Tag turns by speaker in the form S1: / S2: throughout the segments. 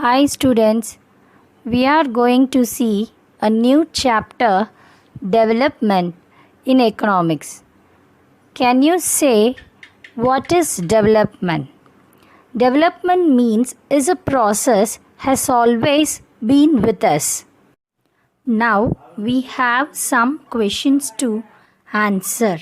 S1: Hi students, we are going to see a new chapter, development in economics. Can you say what is development? Development means is a process has always been with us. Now we have some questions to answer.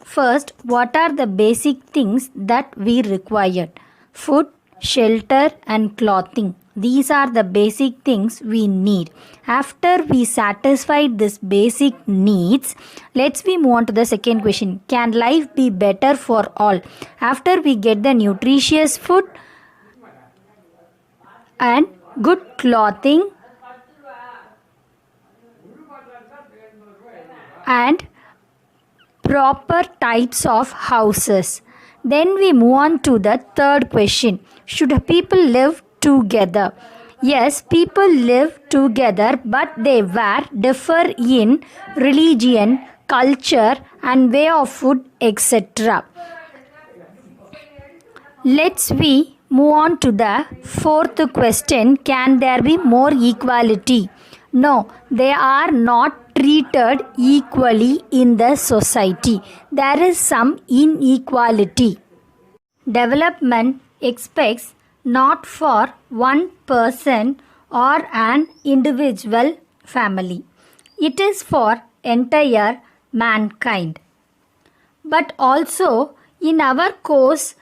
S1: First, what are the basic things that we require? Food, shelter and clothing. These are the basic things we need. After we satisfy these basic needs, let's move on to the second question. Can life be better for all? After we get the nutritious food and good clothing and proper types of houses. Then we move on to the third question. Should people live together? Yes, people live together, but they were differ in religion, culture and way of food, etc. Let's we move on to the fourth question. Can there be more equality? No, they are not treated equally in the society. There is some inequality. Development expects not for one person or an individual family. It is for entire mankind. But also in our course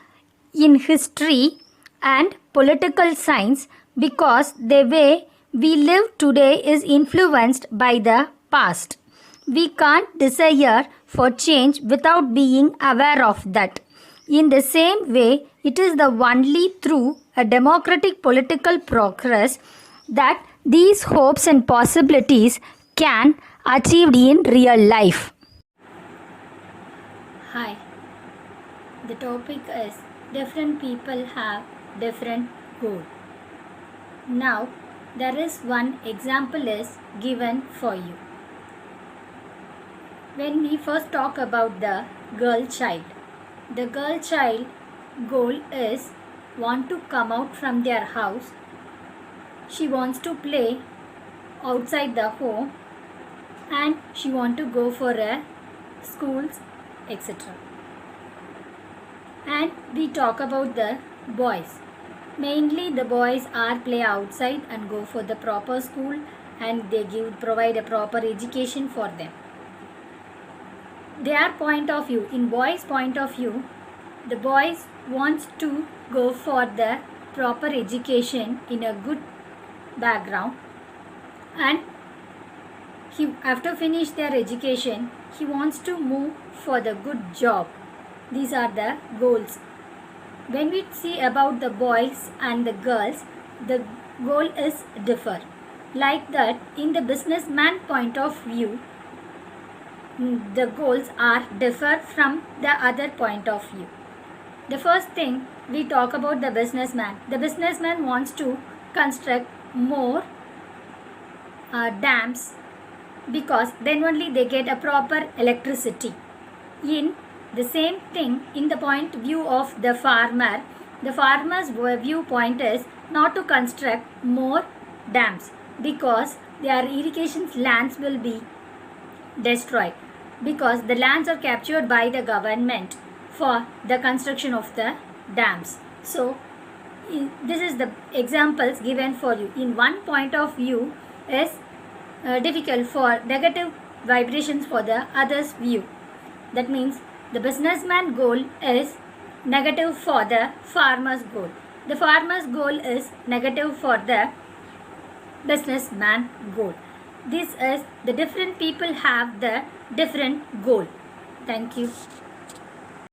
S1: in history and political science, because the way we live today is influenced by the past. We can't desire for change without being aware of that. In the same way, it is the only through a democratic political progress that these hopes and possibilities can achieved in real life. Hi, the topic is different people have different goals. Now, there is one example is given for you. When we first talk about the girl child goal is want to come out from their house. She wants to play outside the home and she want to go for a schools, etc. And we talk about the boys. Mainly the boys are play outside and go for the proper school and they provide a proper education for them. Their point of view, in boys' point of view, the boys wants to go for the proper education in a good background and after finish their education, he wants to move for the good job. These are the goals. When we see about the boys and the girls, the goal is differ. Like that, in the businessman point of view, the goals are differ from the other point of view. The first thing we talk about the businessman. The businessman wants to construct more dams because then only they get a proper electricity. In the same thing, in the point view of the farmer, the farmer's viewpoint is not to construct more dams because their irrigation lands will be destroyed because the lands are captured by the government for the construction of the dams. So this is the examples given for you. In one point of view is difficult for negative vibrations for the other's view. That means the businessman goal is negative for the farmer's goal. The farmer's goal is negative for the businessman goal. This is the different people have the different goal. Thank you.